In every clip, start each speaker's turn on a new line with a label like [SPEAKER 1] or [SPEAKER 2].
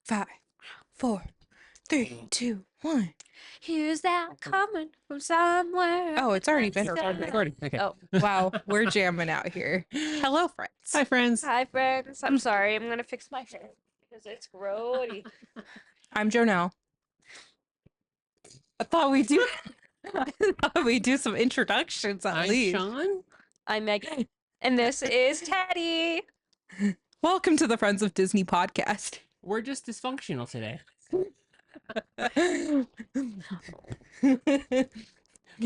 [SPEAKER 1] 5, 4, 3, 2, 1.
[SPEAKER 2] Here's that coming from somewhere.
[SPEAKER 1] Oh, it's already been
[SPEAKER 2] Let's go.
[SPEAKER 1] recorded.
[SPEAKER 3] Okay.
[SPEAKER 2] Oh,
[SPEAKER 1] Wow, we're jamming out here. Hello, friends.
[SPEAKER 3] Hi, friends.
[SPEAKER 2] hi friends. I'm sorry. I'm gonna fix my hair because it's grody.
[SPEAKER 1] I'm Jonelle. I thought we do. I thought we do some introductions at
[SPEAKER 3] I'm
[SPEAKER 1] least.
[SPEAKER 3] Sean.
[SPEAKER 2] I'm Megan, and this is Teddy.
[SPEAKER 1] Welcome to the Friends of Disney podcast.
[SPEAKER 3] We're just dysfunctional today.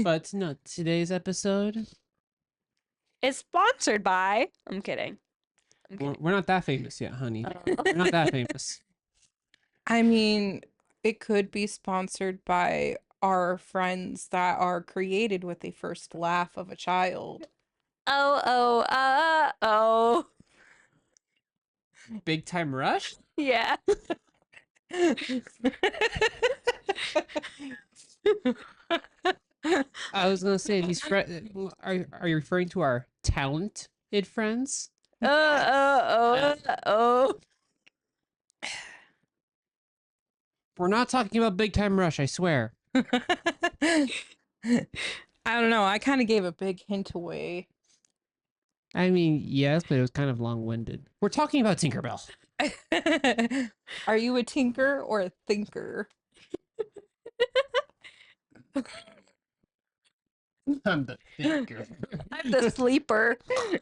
[SPEAKER 3] But no, today's episode,
[SPEAKER 2] It's sponsored by. I'm kidding.
[SPEAKER 3] we're not that famous yet, honey.
[SPEAKER 2] Oh.
[SPEAKER 3] We're not that famous.
[SPEAKER 1] I mean, it could be sponsored by our friends that are created with the first laugh of a child.
[SPEAKER 2] Oh.
[SPEAKER 3] Big Time Rush?
[SPEAKER 2] Yeah.
[SPEAKER 3] I was gonna say these friends. Are you referring to our talented friends?
[SPEAKER 2] Oh.
[SPEAKER 3] We're not talking about Big Time Rush, I swear.
[SPEAKER 1] I don't know. I kind of gave a big hint away.
[SPEAKER 3] I mean, yes, but it was kind of long-winded. We're talking about Tinkerbell.
[SPEAKER 1] Are you a tinker or a thinker?
[SPEAKER 3] I'm the thinker.
[SPEAKER 2] I'm the sleeper. Oh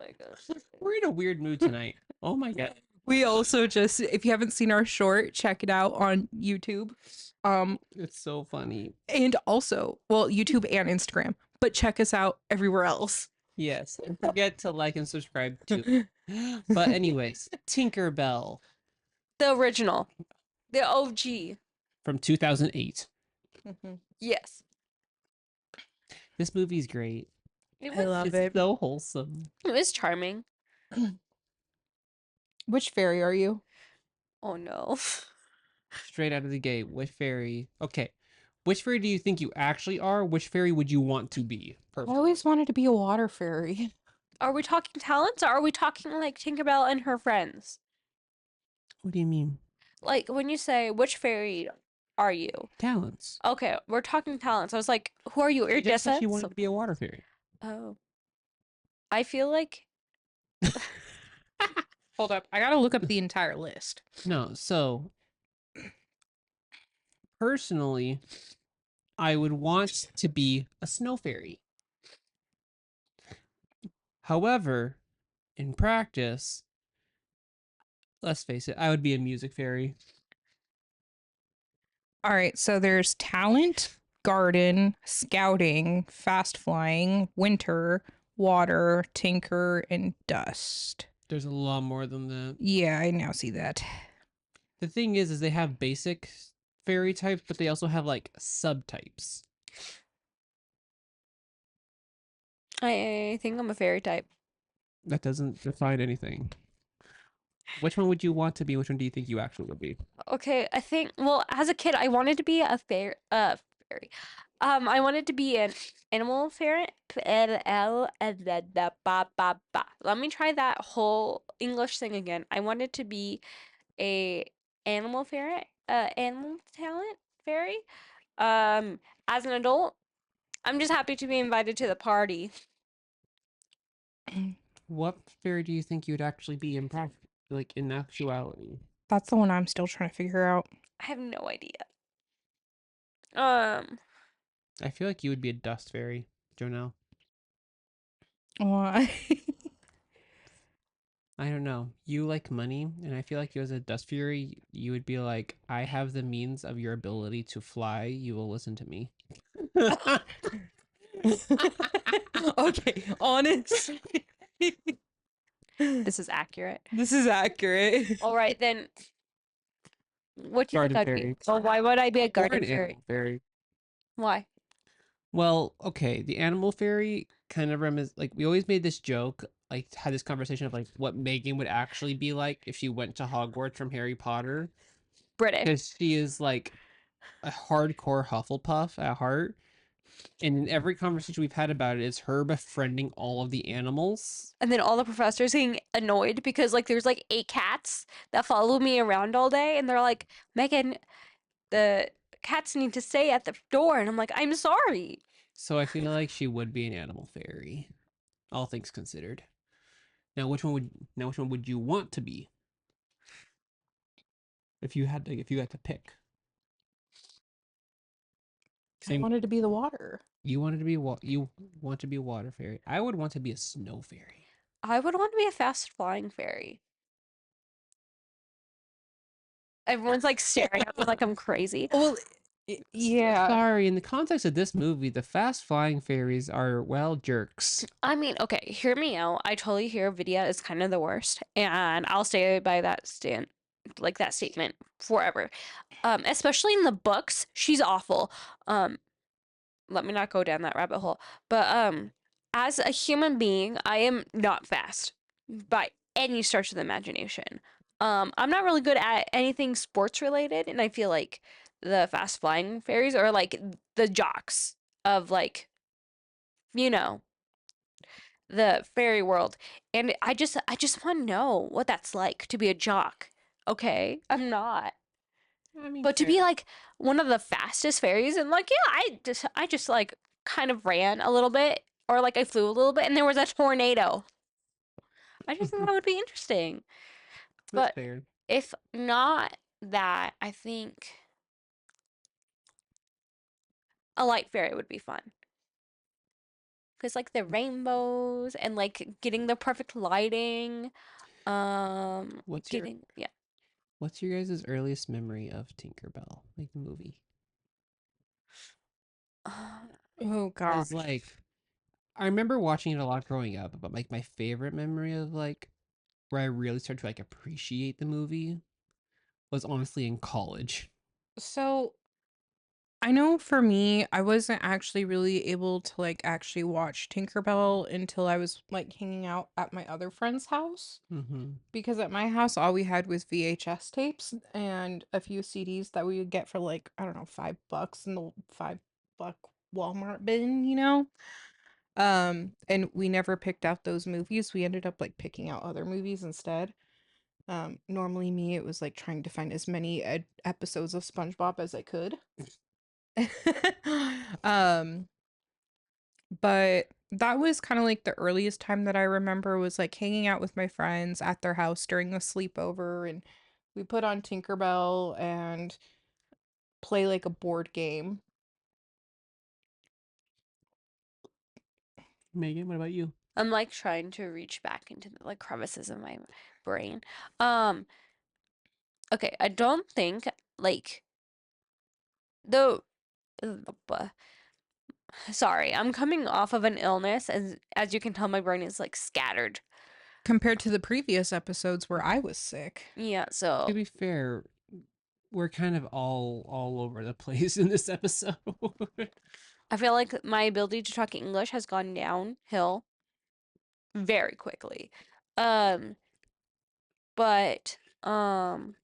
[SPEAKER 2] my gosh.
[SPEAKER 3] We're in a weird mood tonight. Oh my god.
[SPEAKER 1] We also just, if you haven't seen our short, check it out on YouTube.
[SPEAKER 3] It's so funny.
[SPEAKER 1] And also, well, YouTube and Instagram, but check us out everywhere else.
[SPEAKER 3] Yes. And forget to like and subscribe too. But anyways, Tinkerbell
[SPEAKER 2] The original. The OG.
[SPEAKER 3] from 2008.
[SPEAKER 2] Yes.
[SPEAKER 3] This movie's great.
[SPEAKER 2] It
[SPEAKER 1] I
[SPEAKER 2] was,
[SPEAKER 1] love
[SPEAKER 3] It's
[SPEAKER 1] it.
[SPEAKER 3] so wholesome.
[SPEAKER 2] it was charming.
[SPEAKER 1] Which fairy are you?
[SPEAKER 2] Oh no.
[SPEAKER 3] Straight out of the gate. Which fairy? Okay. Which fairy do you think you actually are? Which fairy would you want to be?
[SPEAKER 1] I
[SPEAKER 3] Perfect.
[SPEAKER 1] always wanted to be a water fairy.
[SPEAKER 2] Are we talking talents or are we talking like Tinkerbell and her friends?
[SPEAKER 3] What do you mean?
[SPEAKER 2] Like when you say which fairy are you?
[SPEAKER 3] Talents.
[SPEAKER 2] Okay, we're talking talents. I was like, who are you?
[SPEAKER 3] She just said she
[SPEAKER 2] Iridescent?
[SPEAKER 3] wanted to be a water fairy.
[SPEAKER 2] Oh. I feel like
[SPEAKER 1] Hold up. I gotta look up the entire list.
[SPEAKER 3] No, so personally, I would want to be a snow fairy. However, in practice, let's face it, I would be a music fairy.
[SPEAKER 1] All right, so there's talent, garden, scouting, fast flying, winter, water, tinker, and dust.
[SPEAKER 3] There's a lot more than that.
[SPEAKER 1] Yeah, I now see that.
[SPEAKER 3] The thing is they have basic fairy types, but they also have like subtypes.
[SPEAKER 2] I think I'm a fairy type.
[SPEAKER 3] That doesn't define anything. Which one would you want to be? Which one do you think you actually would be?
[SPEAKER 2] Okay, I think well, as a kid I wanted to be a fairy. I wanted to be an animal fairy. Let me try that whole English thing again. I wanted to be a animal fairy, animal talent fairy. As an adult, I'm just happy to be invited to the party.
[SPEAKER 3] What fairy do you think you'd actually be in practice, like in actuality?
[SPEAKER 1] That's the one I'm still trying to figure out.
[SPEAKER 2] I have no idea.
[SPEAKER 3] I feel like you would be a dust fairy, Jonelle.
[SPEAKER 1] Why?
[SPEAKER 3] I don't know. You like money, and I feel like you as a dust fairy, you would be like, I have the means of your ability to fly. You will listen to me.
[SPEAKER 1] Okay, honest.
[SPEAKER 2] this is accurate.
[SPEAKER 1] This is accurate.
[SPEAKER 2] All right then. What do you
[SPEAKER 3] Garden
[SPEAKER 2] think I'd be?
[SPEAKER 3] fairy.
[SPEAKER 2] Oh, why would I be a
[SPEAKER 3] Or
[SPEAKER 2] garden
[SPEAKER 3] an
[SPEAKER 2] fairy?
[SPEAKER 3] animal fairy.
[SPEAKER 2] Why?
[SPEAKER 3] Well, okay, the animal fairy kind of like we always made this joke, like had this conversation of like what Megan would actually be like if she went to Hogwarts from Harry Potter,
[SPEAKER 2] British.
[SPEAKER 3] because she is like a hardcore Hufflepuff at heart, And in every conversation we've had about it is her befriending all of the animals.
[SPEAKER 2] And then all the professors getting annoyed because like there's like 8 cats that follow me around all day, and they're like, Megan, the cats need to stay at the door, and I'm like, I'm sorry.
[SPEAKER 3] So I feel like she would be an animal fairy, all things considered. Now, which one would you want to be? If you had to pick.
[SPEAKER 1] I wanted to be the water.
[SPEAKER 3] You wanted to be you want to be a water fairy. I would want to be a snow fairy.
[SPEAKER 2] I would want to be a fast flying fairy. Everyone's like staring at me like I'm crazy.
[SPEAKER 1] Well, yeah.
[SPEAKER 3] Sorry, in the context of this movie, the fast flying fairies are, well, jerks.
[SPEAKER 2] I mean, okay, hear me out. I totally hear Vidya is kind of the worst, and I'll stay by that that statement forever. Especially in the books, she's awful. Let me not go down that rabbit hole. But as a human being, I am not fast by any stretch of the imagination. I'm not really good at anything sports related, and I feel like the fast flying fairies are like the jocks of like, you know, the fairy world. And I just want to know what that's like to be a jock. Okay, I'm not.
[SPEAKER 3] I mean,
[SPEAKER 2] But to be like one of the fastest fairies, and like, yeah, I just like kind of ran a little bit, or like I flew a little bit, and there was a tornado. I just think that would be interesting.
[SPEAKER 3] that's
[SPEAKER 2] But
[SPEAKER 3] fair.
[SPEAKER 2] if not that, I think a light fairy would be fun. Because like the rainbows and like getting the perfect lighting,
[SPEAKER 3] What's your guys' earliest memory of Tinkerbell, like the movie?
[SPEAKER 1] Oh gosh.
[SPEAKER 3] Because like, I remember watching it a lot growing up, but like my favorite memory of like where I really started to like appreciate the movie was honestly in college.
[SPEAKER 1] So I know for me, I wasn't actually really able to like actually watch Tinkerbell until I was like hanging out at my other friend's house.
[SPEAKER 3] Mm-hmm.
[SPEAKER 1] Because at my house, all we had was VHS tapes and a few CDs that we would get for like, I don't know, $5 in the $5 Walmart bin, you know? And we never picked out those movies. We ended up like picking out other movies instead. Normally me, it was like trying to find as many episodes of SpongeBob as I could. um, but that was kind of like the earliest time that I remember was like hanging out with my friends at their house during the sleepover, and we put on Tinkerbell and play like a board game.
[SPEAKER 3] Megan, what about you?
[SPEAKER 2] I'm like trying to reach back into the like crevices of my brain. Um, okay, I don't think like the sorry, I'm coming off of an illness, as you can tell, my brain is like scattered.
[SPEAKER 1] Compared to the previous episodes where I was sick.
[SPEAKER 2] Yeah, so
[SPEAKER 3] To be fair, we're kind of all over the place in this episode.
[SPEAKER 2] I feel like my ability to talk English has gone downhill very quickly. But you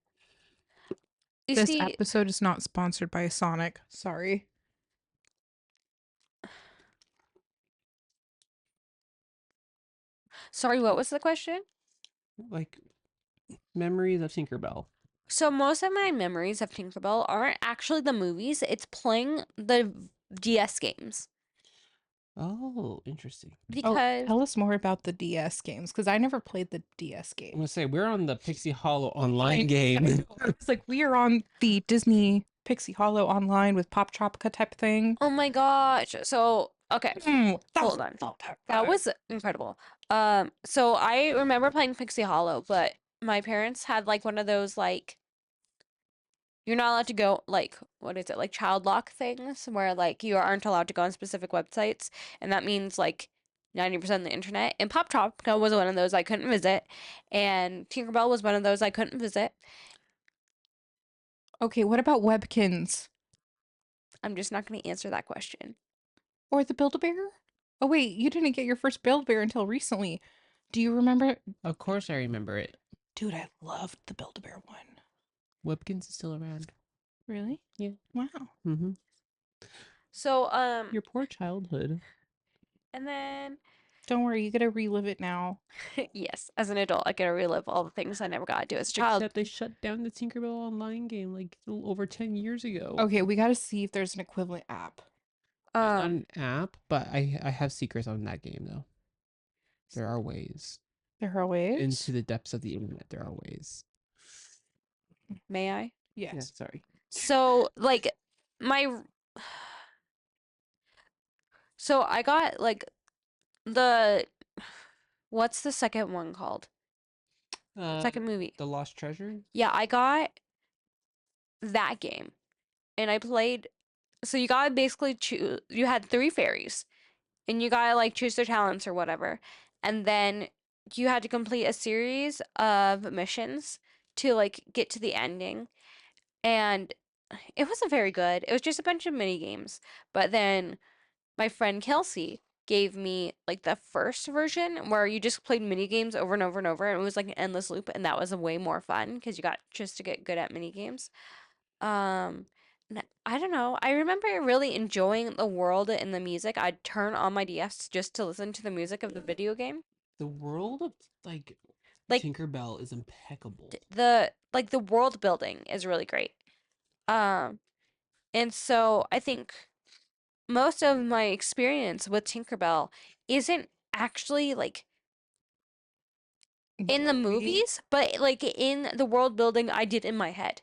[SPEAKER 1] This
[SPEAKER 2] see,
[SPEAKER 1] episode is not sponsored by Sonic. Sorry.
[SPEAKER 2] sorry, what was the question?
[SPEAKER 3] Like memories of Tinkerbell.
[SPEAKER 2] So most of my memories of Tinkerbell aren't actually the movies, it's playing the DS games.
[SPEAKER 3] Oh, interesting.
[SPEAKER 2] Because
[SPEAKER 1] Tell us more about the DS games because I never played the DS
[SPEAKER 3] I'm
[SPEAKER 1] game.
[SPEAKER 3] gonna say we're on the Pixie Hollow online game.
[SPEAKER 1] It's like we are on the Disney Pixie Hollow online with Pop Tropica type thing.
[SPEAKER 2] oh my gosh. So, okay, hold on. That was incredible. So I remember playing Pixie Hollow, but my parents had like one of those like you're not allowed to go like what is it like child lock things where like you aren't allowed to go on specific websites, and that means like 90% of the internet. And Pop Tropica was one of those I couldn't visit, and Tinkerbell was one of those I couldn't visit.
[SPEAKER 1] Okay, what about Webkins
[SPEAKER 2] I'm just not going to answer that question.
[SPEAKER 1] or the Build-A-Bear? Oh wait, you didn't get your first Build-A-Bear until recently. Do you remember?
[SPEAKER 3] Of course I remember it.
[SPEAKER 1] Dude, I loved the Build-A-Bear one.
[SPEAKER 3] Webkins is still around.
[SPEAKER 1] Really?
[SPEAKER 3] Yeah.
[SPEAKER 1] Wow.
[SPEAKER 3] Mm-hmm.
[SPEAKER 2] So
[SPEAKER 3] Your poor childhood.
[SPEAKER 2] and then
[SPEAKER 1] Don't worry, you gotta relive it now.
[SPEAKER 2] yes, as an adult, I get to relive all the things I never got to do as a child.
[SPEAKER 3] Except they shut down the Tinkerbell online game like a little over 10 years ago.
[SPEAKER 1] Okay, we gotta see if there's an equivalent app.
[SPEAKER 3] Not an app, but I have secrets on that game though. There are ways.
[SPEAKER 1] There are ways.
[SPEAKER 3] Into the depths of the internet, there are ways.
[SPEAKER 2] May I?
[SPEAKER 1] Yes.
[SPEAKER 3] Yeah, sorry.
[SPEAKER 2] So like my so I got like the what's the second one called? Second movie.
[SPEAKER 3] The Lost Treasure?
[SPEAKER 2] Yeah, I got that game. And I played so you gotta basically choose you had three fairies and you gotta like choose their talents or whatever. And then you had to complete a series of missions to like get to the ending. And it wasn't very good. It was just a bunch of mini games. But then my friend Kelsey gave me like the first version where you just played mini games over and over and over, and it was like an endless loop, and that was way more fun because you got just to get good at mini games. I don't know. I remember really enjoying the world and the music. I'd turn on my DS just to listen to the music of the video game.
[SPEAKER 3] The world of like
[SPEAKER 2] Like
[SPEAKER 3] Tinkerbell is impeccable.
[SPEAKER 2] the world building is really great. And so I think most of my experience with Tinkerbell isn't actually like in the movies, but like in the world building I did in my head.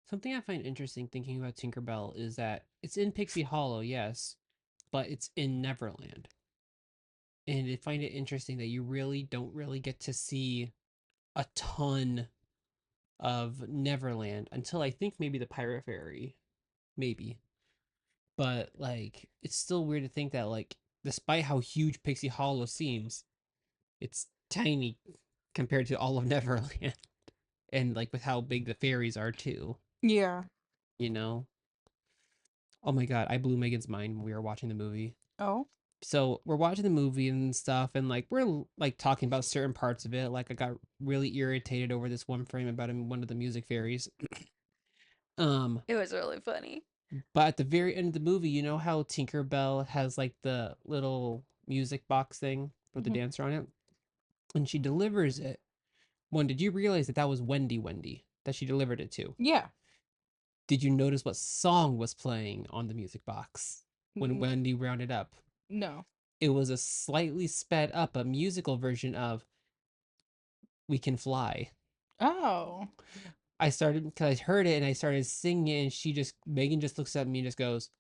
[SPEAKER 3] Something I find interesting thinking about Tinkerbell is that it's in Pixie Hollow, yes, but it's in Neverland. And I find it interesting that you really don't really get to see a ton of Neverland until I think maybe the Pirate Fairy. Maybe. But like it's still weird to think that like despite how huge Pixie Hollow seems, it's tiny compared to all of Neverland. And like with how big the fairies are too,
[SPEAKER 1] Yeah.
[SPEAKER 3] you know? Oh my god, I blew Megan's mind when we were watching the movie.
[SPEAKER 1] Oh.
[SPEAKER 3] So we're watching the movie and stuff, and like we're like talking about certain parts of it. Like I got really irritated over this one frame about one of the music fairies.
[SPEAKER 2] It was really funny.
[SPEAKER 3] But at the very end of the movie, you know how Tinkerbell has like the little music box thing with the
[SPEAKER 1] Mhm.
[SPEAKER 3] dancer on it, and she delivers it. When did you realize that that was Wendy that she delivered it to?
[SPEAKER 1] Yeah.
[SPEAKER 3] Did you notice what song was playing on the music box when
[SPEAKER 1] Mm,
[SPEAKER 3] Wendy rounded up?
[SPEAKER 1] no.
[SPEAKER 3] It was a slightly sped up, a musical version of We Can Fly.
[SPEAKER 1] Oh.
[SPEAKER 3] I started because I heard it and I started singing it, and Megan just looks at me and just goes,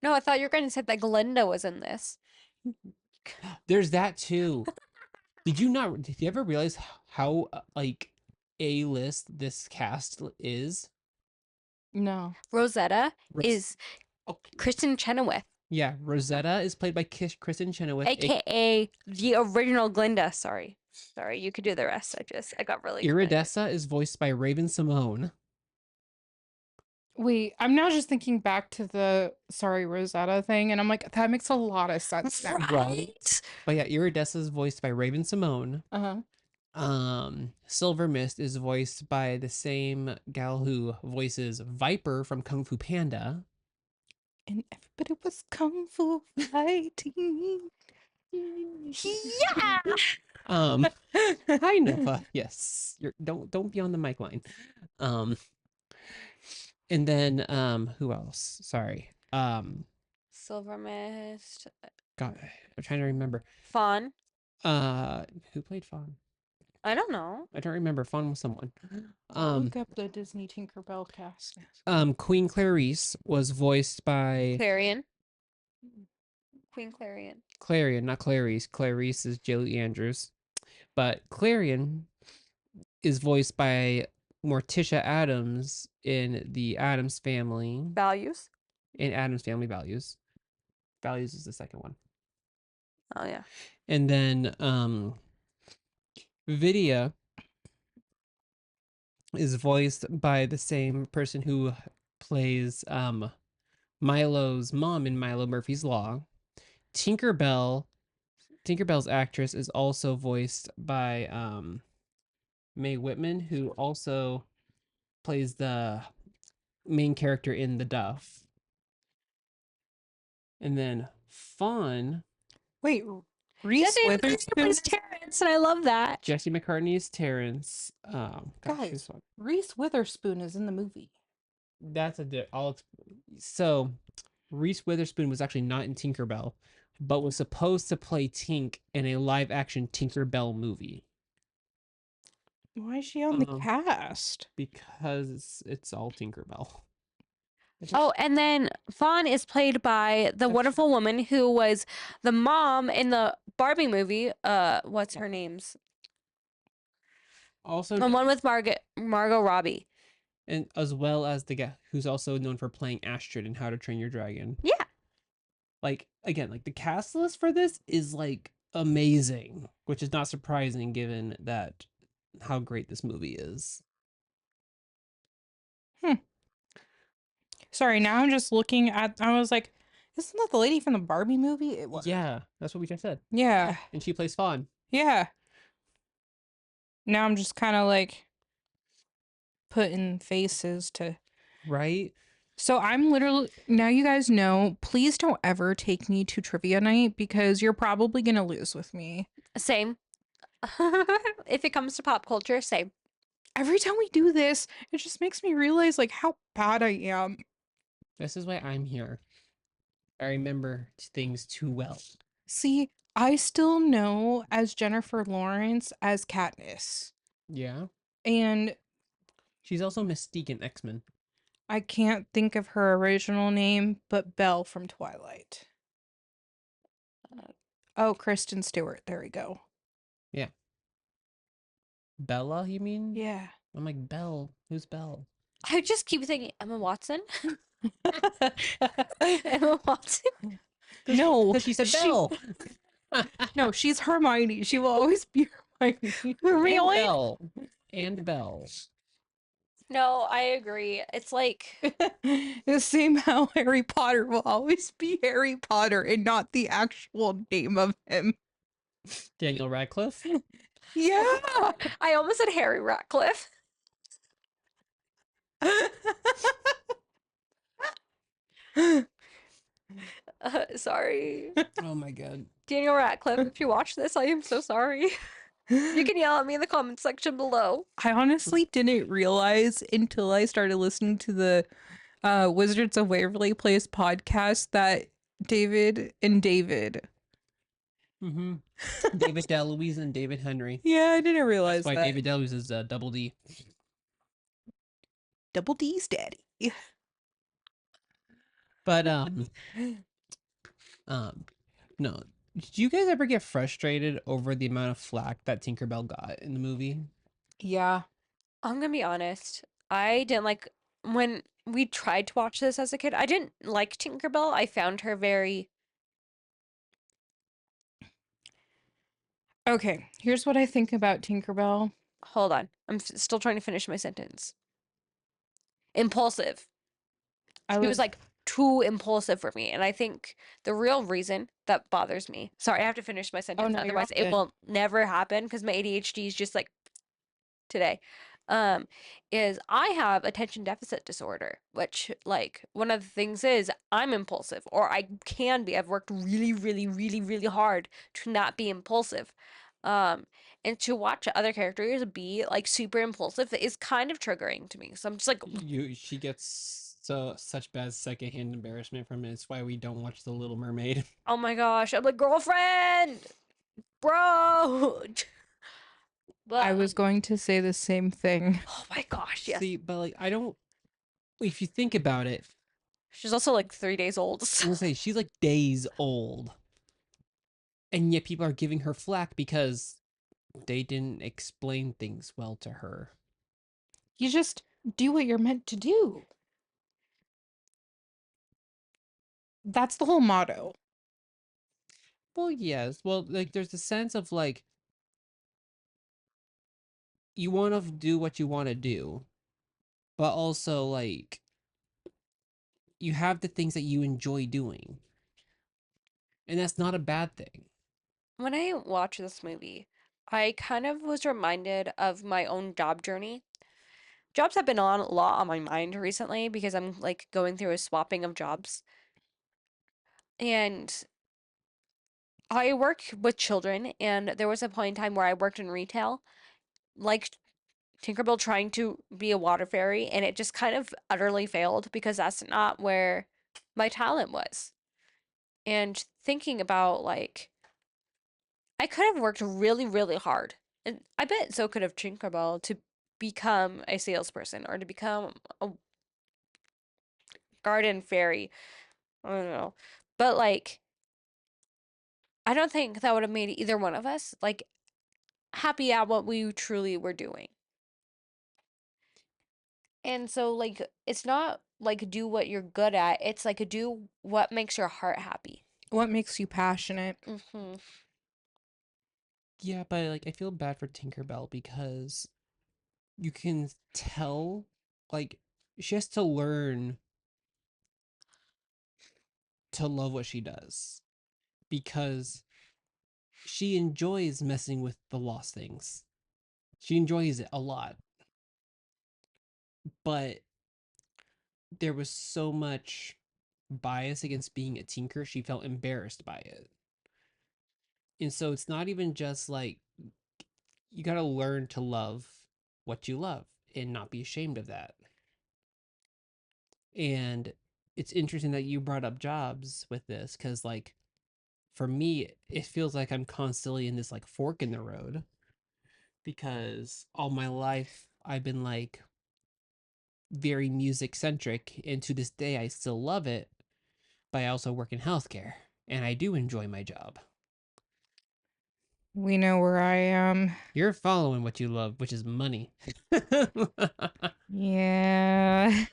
[SPEAKER 2] No, I thought you were going to say that Glinda was in this.
[SPEAKER 3] "There's that too." Did you ever realize how like A-list this cast is?
[SPEAKER 1] No.
[SPEAKER 2] Rosetta
[SPEAKER 3] Ros-
[SPEAKER 2] is
[SPEAKER 3] Oh,
[SPEAKER 2] Kristen Chenoweth,
[SPEAKER 3] yeah, Rosetta is played by Kristen Chenoweth.
[SPEAKER 2] aka the original Glinda. Sorry, you could do the rest. I got really excited.
[SPEAKER 3] Iridessa is voiced by Raven Simone.
[SPEAKER 1] Wait, I'm now just thinking back to the Sorry Rosetta thing, and I'm like, that makes a lot of sense now.
[SPEAKER 2] Right.
[SPEAKER 3] But yeah, Iridessa is voiced by Raven Simone.
[SPEAKER 1] Uh-huh.
[SPEAKER 3] Silver Mist is voiced by the same gal who voices Viper from Kung Fu Panda.
[SPEAKER 1] And everybody was kung fu fighting.
[SPEAKER 2] Yeah.
[SPEAKER 3] Hi Nova. Yes. Don't be on the mic line. And then who else? Sorry.
[SPEAKER 2] Silver Mist.
[SPEAKER 3] God, I'm trying to remember.
[SPEAKER 2] Fawn.
[SPEAKER 3] Who played Fawn?
[SPEAKER 2] I don't know.
[SPEAKER 3] I don't remember. Fawn was someone.
[SPEAKER 1] Look up the Disney Tinkerbell cast.
[SPEAKER 3] Queen Clarice was voiced by
[SPEAKER 2] Clarion. Queen Clarion.
[SPEAKER 3] Clarion, not Clarice. Clarice is Julie Andrews. But Clarion is voiced by Morticia Adams in the Adams Family.
[SPEAKER 2] Values.
[SPEAKER 3] In Adams Family Values. Values is the second one.
[SPEAKER 2] Oh yeah.
[SPEAKER 3] And then Vidya is voiced by the same person who plays Milo's mom in Milo Murphy's Law. Tinkerbell's actress is also voiced by Mae Whitman, who also plays the main character in the Duff. And then Fawn,
[SPEAKER 1] Wait, Reese
[SPEAKER 2] Jesse
[SPEAKER 1] Witherspoon?
[SPEAKER 2] plays Terrence, and I love that.
[SPEAKER 3] Jesse McCartney is Terrence. Gosh,
[SPEAKER 1] Guys, Reese Witherspoon is in the movie.
[SPEAKER 3] that's so Reese Witherspoon was actually not in Tinkerbell, but was supposed to play Tink in a live action Tinkerbell movie.
[SPEAKER 1] Why is she on the cast?
[SPEAKER 3] Because it's all Tinkerbell.
[SPEAKER 2] Oh, and then Fawn is played by the wonderful woman who was the mom in the Barbie movie. What's her name's?
[SPEAKER 3] Also,
[SPEAKER 2] The one with Margot Robbie.
[SPEAKER 3] and as well as the guy who's also known for playing Astrid in How to Train Your Dragon.
[SPEAKER 2] Yeah.
[SPEAKER 3] Like, again, like the cast list for this is like amazing, which is not surprising given that how great this movie is.
[SPEAKER 1] Sorry, now I'm just looking at. I was like, isn't that the lady from the Barbie movie? It was.
[SPEAKER 3] Yeah, that's what we just said.
[SPEAKER 1] Yeah.
[SPEAKER 3] And she plays Fawn.
[SPEAKER 1] Yeah. Now I'm just kind of like putting faces to.
[SPEAKER 3] Right?
[SPEAKER 1] So I'm literally. Now you guys know, please don't ever take me to trivia night because you're probably going to lose with me.
[SPEAKER 2] Same. If it comes to pop culture, same.
[SPEAKER 1] Every time we do this, it just makes me realize like how bad I am.
[SPEAKER 3] This is why I'm here. I remember things too well.
[SPEAKER 1] See, I still know as Jennifer Lawrence as Katniss.
[SPEAKER 3] Yeah.
[SPEAKER 1] And
[SPEAKER 3] She's also Mystique in X-Men.
[SPEAKER 1] I can't think of her original name, but Belle from Twilight. Oh, Kristen Stewart. There we go.
[SPEAKER 3] Yeah. Bella, you mean?
[SPEAKER 1] Yeah.
[SPEAKER 3] I'm like, Belle. Who's Belle?
[SPEAKER 2] I just keep thinking Emma Watson. Emma Watson.
[SPEAKER 1] No,
[SPEAKER 3] Because she said Belle.
[SPEAKER 1] no, she's Hermione. She will always be Hermione.
[SPEAKER 2] Really?
[SPEAKER 3] And Belle.
[SPEAKER 2] No, I agree. It's like
[SPEAKER 1] The same how Harry Potter will always be Harry Potter and not the actual name of him.
[SPEAKER 3] Daniel Radcliffe.
[SPEAKER 1] Yeah.
[SPEAKER 2] I almost said Harry Ratcliffe. Sorry.
[SPEAKER 3] Oh my god.
[SPEAKER 2] Daniel Radcliffe, if you watch this, I am so sorry. You can yell at me in the comment section below.
[SPEAKER 1] I honestly didn't realize until I started listening to the Wizards of Waverly Place podcast that David and David.
[SPEAKER 3] Mm-hmm. David DeLuise and David Henry.
[SPEAKER 1] Yeah, I didn't realize
[SPEAKER 3] That's why
[SPEAKER 1] that.
[SPEAKER 3] David DeLuise is Double D.
[SPEAKER 1] Double D's daddy.
[SPEAKER 3] But no. Did you guys ever get frustrated over the amount of flack that Tinkerbell got in the movie?
[SPEAKER 1] Yeah.
[SPEAKER 2] I'm gonna be honest. I didn't like when we tried to watch this as a kid. I didn't like Tinkerbell. I found her very.
[SPEAKER 1] Okay, here's what I think about Tinkerbell.
[SPEAKER 2] Hold on. I'm still trying to finish my sentence. Impulsive. She was like too impulsive for me. And I think the real reason that bothers me. Sorry, I have to finish my sentence.
[SPEAKER 1] no, you're
[SPEAKER 2] Otherwise,
[SPEAKER 1] all
[SPEAKER 2] it
[SPEAKER 1] good.
[SPEAKER 2] will never happen because my ADHD is just like today. Is I have attention deficit disorder, which like one of the things is I'm impulsive, or I can be. I've worked really, really, really, really hard to not be impulsive. And to watch other characters be like super impulsive is kind of triggering to me. So I'm just like,
[SPEAKER 3] She gets such bad secondhand embarrassment from it. It's why we don't watch The Little Mermaid.
[SPEAKER 2] oh my gosh, I'm like, girlfriend, bro. But
[SPEAKER 1] I was going to say the same thing.
[SPEAKER 2] oh my gosh, yes.
[SPEAKER 3] See, but like I don't. If you think about it,
[SPEAKER 2] She's also like 3 days old.
[SPEAKER 3] I'm gonna say she's like days old, and yet people are giving her flack because they didn't explain things well to her.
[SPEAKER 1] You just do what you're meant to do. That's the whole motto.
[SPEAKER 3] Well, yes. Well, like there's a sense of like you want to do what you want to do, but also like you have the things that you enjoy doing. And that's not a bad thing.
[SPEAKER 2] When I watch this movie, I kind of was reminded of my own job journey jobs have been on a lot on my mind recently because I'm like going through a swapping of jobs. And I work with children, and there was a point in time where I worked in retail, like Tinkerbell trying to be a water fairy, and it just kind of utterly failed because that's not where my talent was. And thinking about like I could have worked really, really hard. And I bet so could have Tinkerbell to become a salesperson or to become a garden fairy. I don't know. But like I don't think that would have made either one of us like happy at what we truly were doing. And so like it's not like do what you're good at. It's like do what makes your heart happy.
[SPEAKER 1] What makes you passionate?
[SPEAKER 2] Mm-hmm.
[SPEAKER 3] Yeah, but like I feel bad for Tinkerbell because you can tell like she has to learn to love what she does because she enjoys messing with the lost things. She enjoys it a lot. But there was so much bias against being a tinker, she felt embarrassed by it. And so it's not even just like you got to learn to love what you love and not be ashamed of that. And it's interesting that you brought up jobs with this cuz like for me it feels like I'm constantly in this like fork in the road because all my life I've been like very music centric and to this day I still love it, but I also work in healthcare and I do enjoy my job.
[SPEAKER 1] We know where I am.
[SPEAKER 3] You're following what you love, which is money.
[SPEAKER 1] Yeah.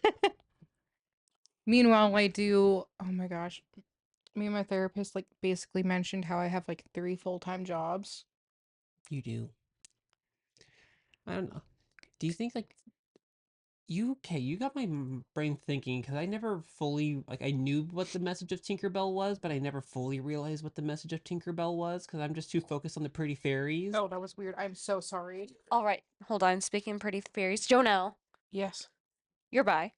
[SPEAKER 1] Meanwhile, I do. Oh my gosh. Me and my therapist like basically mentioned how I have like 3 full-time jobs.
[SPEAKER 3] You do. I don't know. Do you think like you got my brain thinking because I never fully like I knew what the message of Tinkerbell was, but I never fully realized what the message of Tinkerbell was because I'm just too focused on the pretty fairies.
[SPEAKER 1] Oh, that was weird. I'm so sorry.
[SPEAKER 2] All right, hold on. Speaking of pretty fairies, Jonelle,
[SPEAKER 1] Yes.
[SPEAKER 2] you're bi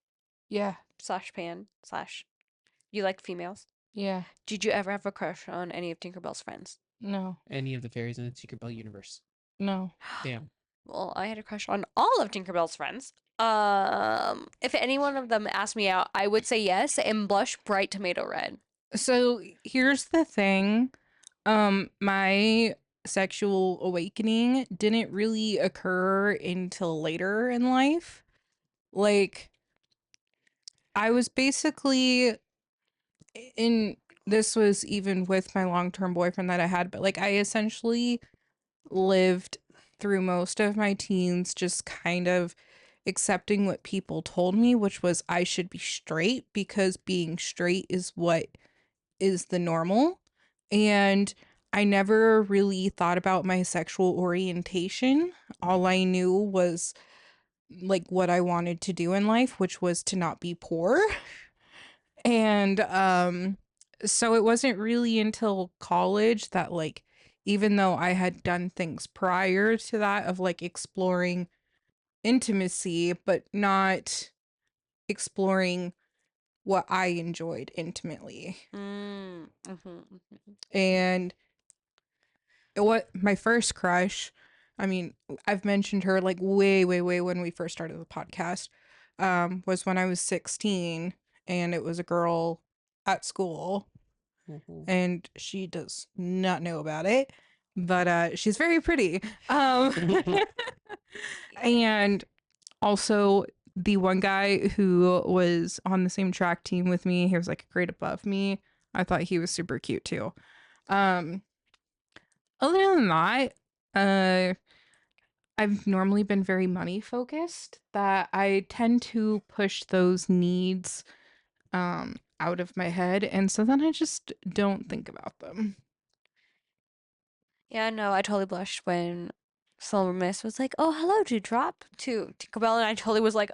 [SPEAKER 1] Yeah.
[SPEAKER 2] slash pan slash you like females.
[SPEAKER 1] Yeah.
[SPEAKER 2] Did you ever have a crush on any of Tinkerbell's friends?
[SPEAKER 1] No.
[SPEAKER 3] Any of the fairies in the Tinkerbell universe.
[SPEAKER 1] No.
[SPEAKER 3] Damn.
[SPEAKER 2] Well, I had a crush on all of Tinkerbell's friends. If any one of them asked me out, I would say yes and blush bright tomato red.
[SPEAKER 1] So here's the thing. My sexual awakening didn't really occur until later in life. Like, I was basically in this was even with my long-term boyfriend that I had, but like I essentially lived through most of my teens just kind of accepting what people told me, which was I should be straight because being straight is what is the normal. And I never really thought about my sexual orientation. All I knew was like what I wanted to do in life, which was to not be poor. And so it wasn't really until college that like even though I had done things prior to that of like exploring intimacy but not exploring what I enjoyed intimately. And what my first crush, I mean, I've mentioned her like way, way, way when we first started the podcast, was when I was 16 and it was a girl at school and she does not know about it, but she's very pretty. And also the one guy who was on the same track team with me, he was like a grade above me. I thought he was super cute too. Um, Other than that, uh, I've normally been very money focused, that I tend to push those needs out of my head, and so then I just don't think about them.
[SPEAKER 2] Yeah, no, I totally blushed when Silver Mist was like, "Oh, hello, Dewdrop," to Tinkerbell, and I totally was like,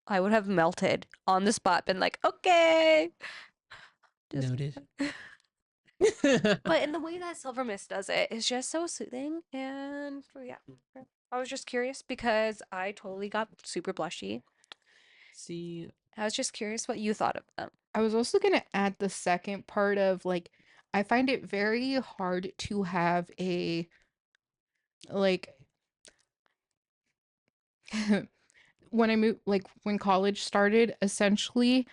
[SPEAKER 2] I would have melted on the spot, been like, "Okay." Just,
[SPEAKER 3] Noted.
[SPEAKER 2] but in the way that Silver Mist does it is just so soothing, and yeah, I was just curious because I totally got super blushy.
[SPEAKER 3] See,
[SPEAKER 2] I was just curious what you thought of them.
[SPEAKER 1] I was also gonna add the second part of like I find it very hard to have a like when I moved like when college started, essentially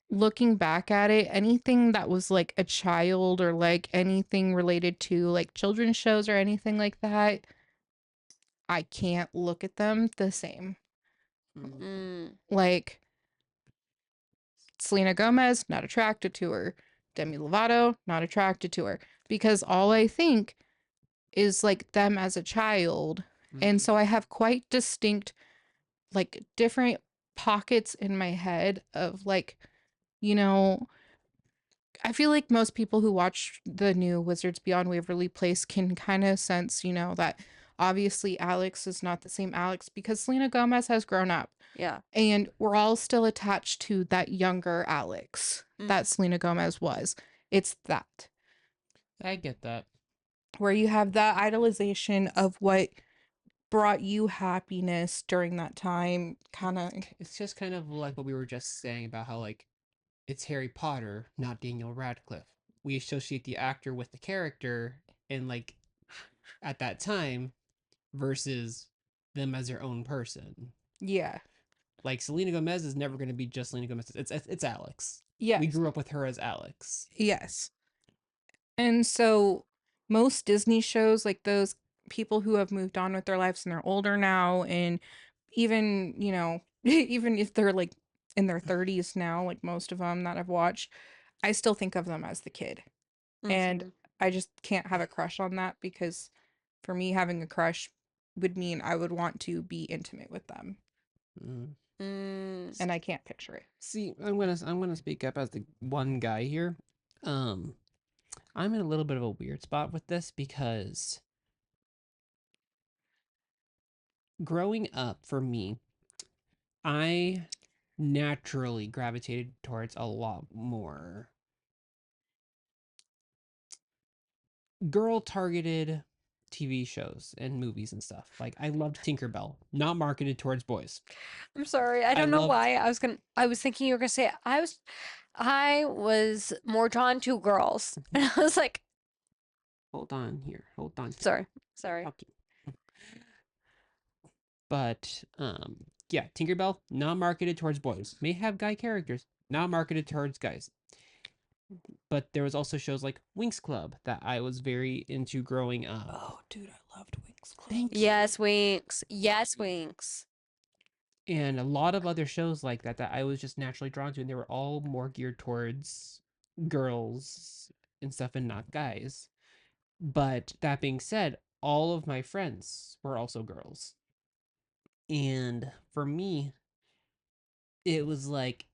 [SPEAKER 1] looking back at it, anything that was like a child or like anything related to like children's shows or anything like that, I can't look at them the same.
[SPEAKER 2] Mm.
[SPEAKER 1] Like Selena Gomez, not attracted to her. Demi Lovato, not attracted to her. Because all I think is like them as a child. And so I have quite distinct, like different pockets in my head of like, you know, I feel like most people who watch the new Wizards Beyond Waverly Place can kind of sense, that obviously Alex is not the same Alex because Selena Gomez has grown up.
[SPEAKER 2] Yeah.
[SPEAKER 1] And we're all still attached to that younger Alex that
[SPEAKER 2] Mhm.
[SPEAKER 1] Selena Gomez was. It's that,
[SPEAKER 3] I get that.
[SPEAKER 1] where you have that idolization of what brought you happiness during that time, kind of.
[SPEAKER 3] It's just kind of like what we were just saying about how like it's Harry Potter, not Daniel Radcliffe. We associate the actor with the character, and like at that time versus them as their own person.
[SPEAKER 1] Yeah.
[SPEAKER 3] Like Selena Gomez is never going to be just Selena Gomez. It's Alex.
[SPEAKER 1] Yes.
[SPEAKER 3] We grew up with her as Alex.
[SPEAKER 1] Yes. And so most Disney shows, like those people who have moved on with their lives and they're older now, and even, even if they're like in their 30s now, like most of them that I've watched, I still think of them as the kid. And
[SPEAKER 2] Mhm.
[SPEAKER 1] I just can't have a crush on that because for me, having a crush would mean I would want to be intimate with them.
[SPEAKER 3] Mm.
[SPEAKER 2] Mm.
[SPEAKER 1] And I can't picture it.
[SPEAKER 3] See, I'm gonna speak up as the one guy here. Um, I'm in a little bit of a weird spot with this because growing up for me, I naturally gravitated towards a lot more girl targeted TV shows and movies and stuff. Like I loved Tinkerbell, not marketed towards boys.
[SPEAKER 2] I'm sorry. I
[SPEAKER 3] I
[SPEAKER 2] don't know
[SPEAKER 3] loved
[SPEAKER 2] why. I was thinking you were gonna say I was more drawn to girls. And I was like,
[SPEAKER 3] hold on here. Hold on.
[SPEAKER 2] sorry. Sorry.
[SPEAKER 3] Okay. But yeah, Tinkerbell, not marketed towards boys. May have guy characters, not marketed towards guys. But there was also shows like Winx Club that I was very into growing up.
[SPEAKER 1] Oh, dude, I loved Winx Club.
[SPEAKER 3] Thank you.
[SPEAKER 2] Yes, Winx. Yes, Winx.
[SPEAKER 3] And a lot of other shows like that that I was just naturally drawn to, and they were all more geared towards girls and stuff and not guys. But that being said, all of my friends were also girls. And for me, it was like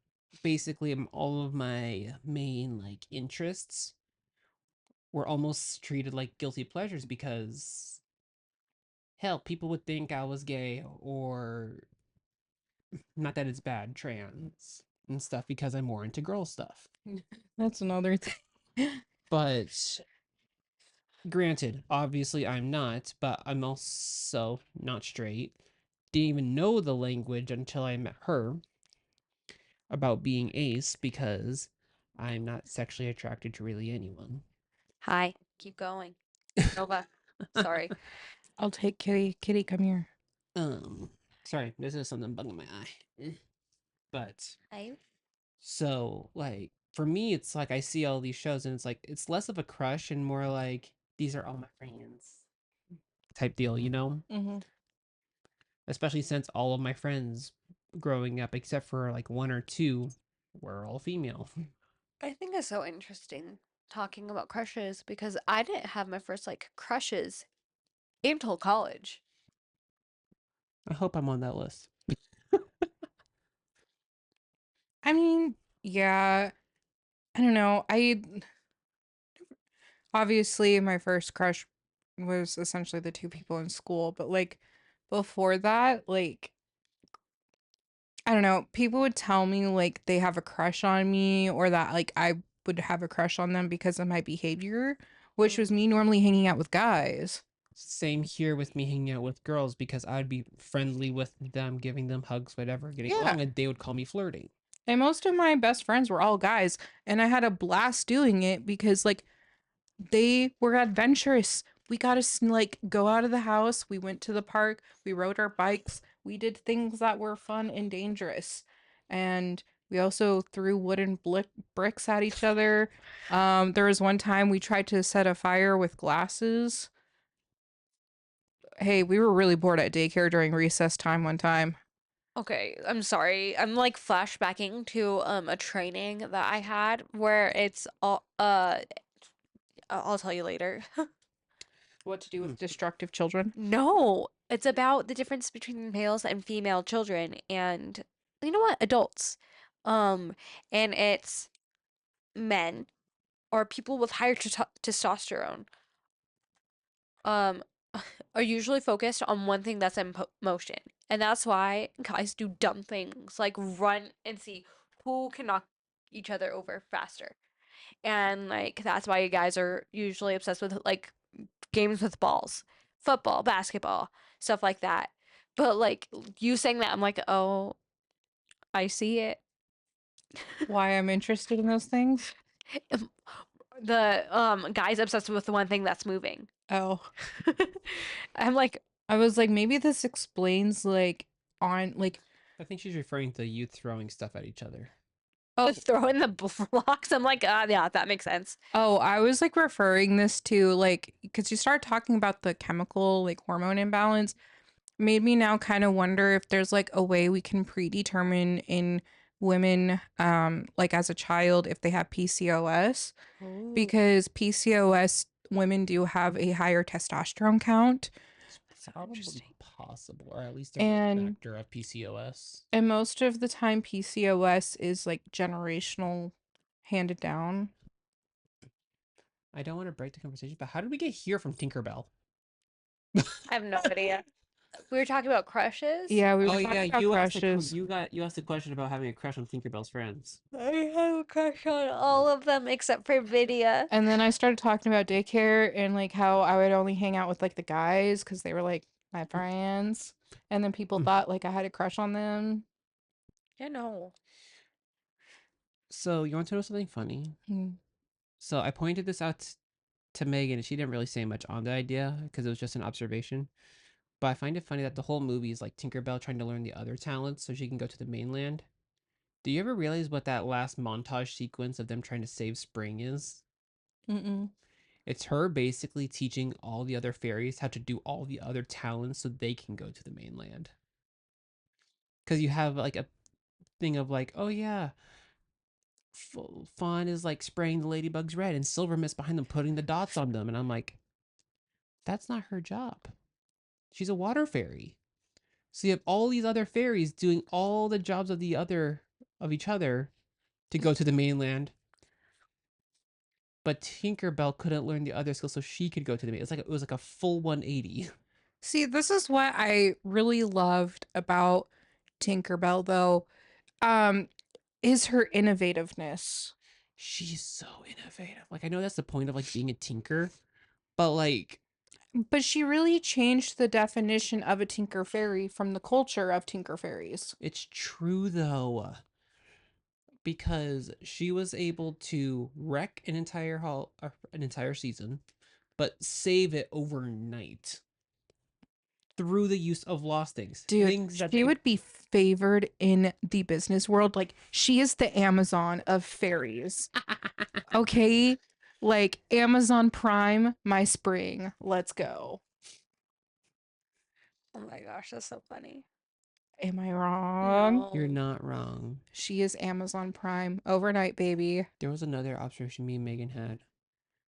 [SPEAKER 3] basically all of my main like interests were almost treated like guilty pleasures because hell, people would think I was gay or not that it's bad, trans and stuff because I'm more into girl stuff.
[SPEAKER 1] That's another thing.
[SPEAKER 3] But granted, obviously I'm not, but I'm also not straight. Didn't even know the language until I met her about being ace because I'm not sexually attracted to really anyone.
[SPEAKER 2] Hi. Keep going. Nova. Sorry.
[SPEAKER 1] I'll take Kitty. Kitty, come here.
[SPEAKER 3] Sorry, this is something bugging my eye. But
[SPEAKER 2] I
[SPEAKER 3] so like for me it's like I see all these shows and it's like it's less of a crush and more like these are all my friends type deal, you know?
[SPEAKER 1] Mm-hmm.
[SPEAKER 3] Especially since all of my friends growing up except for like one or two were all female.
[SPEAKER 2] think it's so interesting talking about crushes because I didn't have my first like crushes until college.
[SPEAKER 3] I hope I'm on that list.
[SPEAKER 1] I mean, yeah, I don't know. Obviously my first crush was essentially the two people in school, but like before that, like I don't know, people would tell me like they have a crush on me or that like I would have a crush on them because of my behavior, which was me normally hanging out with guys.
[SPEAKER 3] Same here with me hanging out with girls because I'd be friendly with them, giving them hugs, whatever, getting
[SPEAKER 1] Yeah.
[SPEAKER 3] along, and they would call me flirting.
[SPEAKER 1] And most of my best friends were all guys, and I had a blast doing it because like they were adventurous. We got to like go out of the house. We went to the park. We rode our bikes. We did things that were fun and dangerous. And we also threw wooden bricks at each other. There was one time we tried to set a fire with glasses. Hey, we were really bored at daycare during recess time one time.
[SPEAKER 2] Okay, I'm sorry. I'm like flashbacking to a training that I had where it's all I'll tell you later.
[SPEAKER 1] What to do
[SPEAKER 3] Hmm.
[SPEAKER 1] with destructive children?
[SPEAKER 2] No, it's about the difference between males and female children and you know what? Adults. And it's men or people with higher testosterone um are usually focused on one thing that's in motion. And that's why guys do dumb things like run and see who can knock each other over faster. And like that's why guys are usually obsessed with like games with balls, football, basketball, stuff like that. But like you saying that, I'm like, oh, I see it.
[SPEAKER 1] Why I'm interested in those things?
[SPEAKER 2] The guy's obsessed with the one thing that's moving.
[SPEAKER 1] Oh,
[SPEAKER 2] I'm like,
[SPEAKER 1] I was like, maybe this explains like on like
[SPEAKER 3] I think she's referring to you throwing stuff at each other.
[SPEAKER 1] oh
[SPEAKER 2] throwing the blocks. I'm like, yeah, that makes sense.
[SPEAKER 1] oh, I was like referring this to like because you start talking about the chemical like hormone imbalance made me now kind of wonder if there's like a way we can predetermine in women like as a child if they have PCOS
[SPEAKER 2] Oh,
[SPEAKER 1] because PCOS women do have a higher testosterone count
[SPEAKER 3] It's
[SPEAKER 2] that's so
[SPEAKER 3] probably
[SPEAKER 2] interesting.
[SPEAKER 3] possible, or at least a risk
[SPEAKER 1] and
[SPEAKER 3] factor of PCOS.
[SPEAKER 1] most of the time PCOS is like generational handed down.
[SPEAKER 3] I don't want to break the conversation, but how did we get here from Tinkerbell?
[SPEAKER 2] I have no idea. We were talking about crushes.
[SPEAKER 1] Yeah, we were
[SPEAKER 3] Oh
[SPEAKER 1] talking
[SPEAKER 3] yeah,
[SPEAKER 1] about crushes.
[SPEAKER 3] you asked a question about having a crush on Tinkerbell's friends.
[SPEAKER 2] I have a crush on all of them except for Vidya.
[SPEAKER 1] And then I started talking about daycare and like how I would only hang out with like the guys because they were like my friends. And then people
[SPEAKER 3] Mm.
[SPEAKER 1] thought like I had a crush on them.
[SPEAKER 2] Yeah, no.
[SPEAKER 3] So you want to know something funny?
[SPEAKER 1] Mm.
[SPEAKER 3] So I pointed this out to Megan, and she didn't really say much on the idea because it was just an observation. But I find it funny that the whole movie is like Tinkerbell trying to learn the other talents so she can go to the mainland. Do you ever realize what that last montage sequence of them trying to save Spring is?
[SPEAKER 1] Mm-mm.
[SPEAKER 3] It's her basically teaching all the other fairies how to do all the other talents so they can go to the mainland. Because you have like a thing of like, oh yeah, Fawn is like spraying the ladybugs red and Silver Mist behind them putting the dots on them. And I'm like, that's not her job. She's a water fairy. So you have all these other fairies doing all the jobs of each other to go to the mainland. But Tinkerbell couldn't learn the other skills so she could go to the mainland. It was like a full 180.
[SPEAKER 1] See, this is what I really loved about Tinkerbell though, um, is her innovativeness.
[SPEAKER 3] She's so innovative. Like I know that's the point of like being a tinker, but like
[SPEAKER 1] But she really changed the definition of a Tinker Fairy from the culture of Tinker Fairies.
[SPEAKER 3] it's true though. Because she was able to wreck an entire season, but save it overnight through the use of lost
[SPEAKER 1] Dude,
[SPEAKER 3] things that
[SPEAKER 1] she
[SPEAKER 3] they
[SPEAKER 1] would be favored in the business world. Like, she is the Amazon of fairies. Okay? Like, Amazon Prime, my spring. Let's go.
[SPEAKER 2] Oh my gosh, that's so funny.
[SPEAKER 1] Am I wrong?
[SPEAKER 3] You're
[SPEAKER 2] No.
[SPEAKER 3] not wrong.
[SPEAKER 1] She is Amazon Prime. Overnight, baby.
[SPEAKER 3] There was another observation me and Megan had.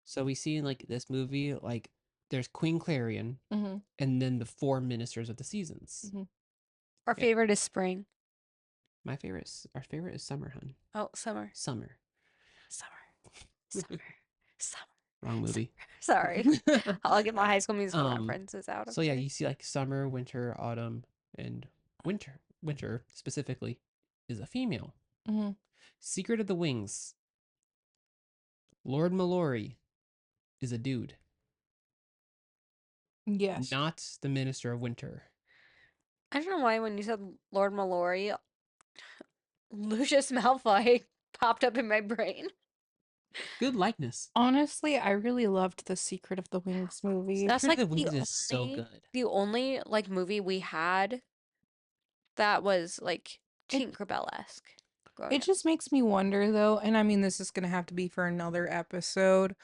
[SPEAKER 3] So we see in like this movie, like there's Queen Clarion
[SPEAKER 1] Mm-hmm.
[SPEAKER 3] and then the four ministers of the seasons.
[SPEAKER 1] Mm-hmm.
[SPEAKER 2] Our
[SPEAKER 3] Yeah.
[SPEAKER 2] favorite is spring.
[SPEAKER 3] Our favorite is Summer, hun.
[SPEAKER 2] Oh, summer.
[SPEAKER 3] Summer.
[SPEAKER 2] Summer. Summer.
[SPEAKER 3] Wrong movie.
[SPEAKER 2] Sorry. I'll get my High School Musical references out.
[SPEAKER 3] So yeah, you see like summer, winter, autumn, and winter. Winter specifically is a female.
[SPEAKER 1] Mm-hmm.
[SPEAKER 3] Secret of the Wings. Lord Mallory is a dude.
[SPEAKER 1] Yes.
[SPEAKER 3] not the Minister of Winter.
[SPEAKER 2] I don't know why when you said Lord Mallory, Lucius Malfoy popped up in my brain.
[SPEAKER 3] Good likeness.
[SPEAKER 1] Honestly, I really loved the Secret of the Wings movie.
[SPEAKER 2] That's
[SPEAKER 3] Secret
[SPEAKER 2] like
[SPEAKER 3] of the Wings is so good.
[SPEAKER 2] the only like movie we had that was like
[SPEAKER 1] It
[SPEAKER 2] Tinkerbell-esque growing
[SPEAKER 1] it
[SPEAKER 2] up.
[SPEAKER 1] just makes me wonder though, and I mean this is gonna have to be for another episode,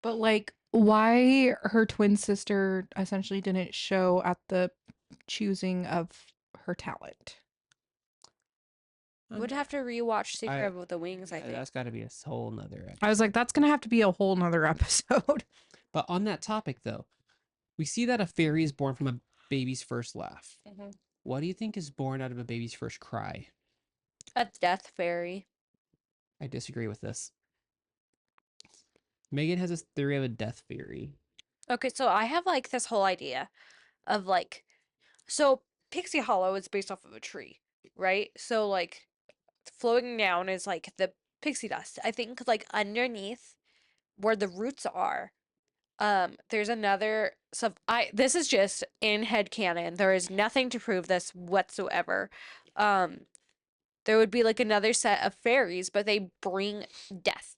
[SPEAKER 1] but like why her twin sister essentially didn't show at the choosing of her talent.
[SPEAKER 2] Would have to rewatch
[SPEAKER 3] I
[SPEAKER 2] Secret of the Wings, I
[SPEAKER 3] yeah,
[SPEAKER 2] think.
[SPEAKER 3] that's got to be a whole nother episode.
[SPEAKER 1] I was like, that's gonna have to be a whole nother episode.
[SPEAKER 3] But on that topic, though, we see that a fairy is born from a baby's first laugh. What do you think is born out of a baby's first cry?
[SPEAKER 2] A death fairy.
[SPEAKER 3] I disagree with this. Megan has this theory of a death fairy.
[SPEAKER 2] Okay, so I have like this whole idea of like, so Pixie Hollow is based off of a tree, right? So like floating down is like the pixie dust. I think like underneath where the roots are, there's another sub this is just in headcanon. There is nothing to prove this whatsoever. Um, there would be like another set of fairies, but they bring death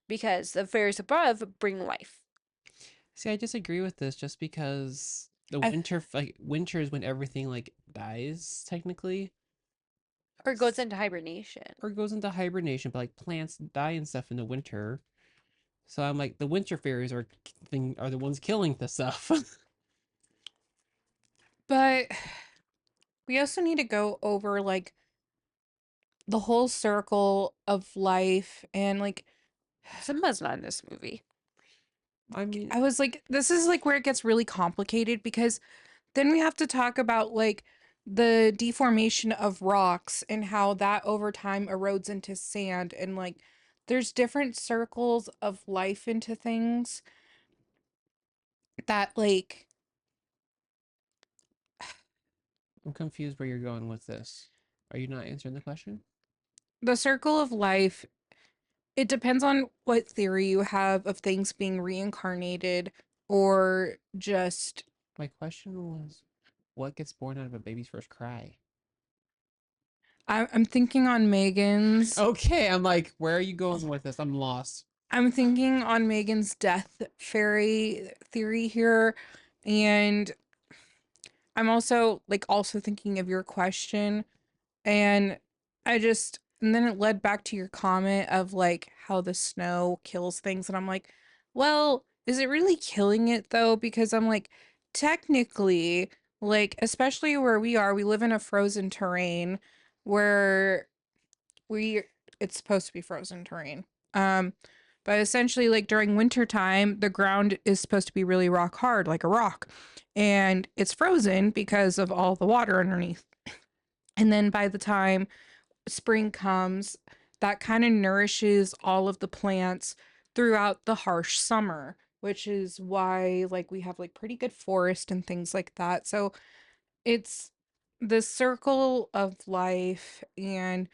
[SPEAKER 2] because the fairies above bring life.
[SPEAKER 3] See, I disagree with this just because the
[SPEAKER 1] I
[SPEAKER 3] winter is when everything like dies technically,
[SPEAKER 2] Or goes into hibernation.
[SPEAKER 3] or goes into hibernation. But like plants die and stuff in the winter, so I'm like the winter fairies are the ones killing the stuff.
[SPEAKER 1] but we also need to go over like the whole circle of life and like
[SPEAKER 2] Simba's not in this movie.
[SPEAKER 3] I mean,
[SPEAKER 1] I was like, this is like where it gets really complicated because then we have to talk about like the deformation of rocks and how that over time erodes into sand and like there's different circles of life into things that like
[SPEAKER 3] I'm confused where you're going with this. Are you not answering the question?
[SPEAKER 1] the circle of life, it depends on what theory you have of things being reincarnated or just
[SPEAKER 3] My question was, what gets born out of a baby's first cry?
[SPEAKER 1] I'm thinking on Megan's.
[SPEAKER 3] Okay, I'm like, where are you going with this? I'm lost.
[SPEAKER 1] I'm thinking on Megan's death fairy theory here, and I'm also thinking of your question, and and then it led back to your comment of like how the snow kills things, and I'm like, well, is it really killing it though? Because I'm like, technically, like especially where we are, we live in a frozen terrain where we it's supposed to be frozen terrain. But essentially like during winter time, the ground is supposed to be really rock hard like a rock. And it's frozen because of all the water underneath. And then by the time spring comes, that kind of nourishes all of the plants throughout the harsh summer, which is why like we have like pretty good forest and things like that. So it's the circle of life and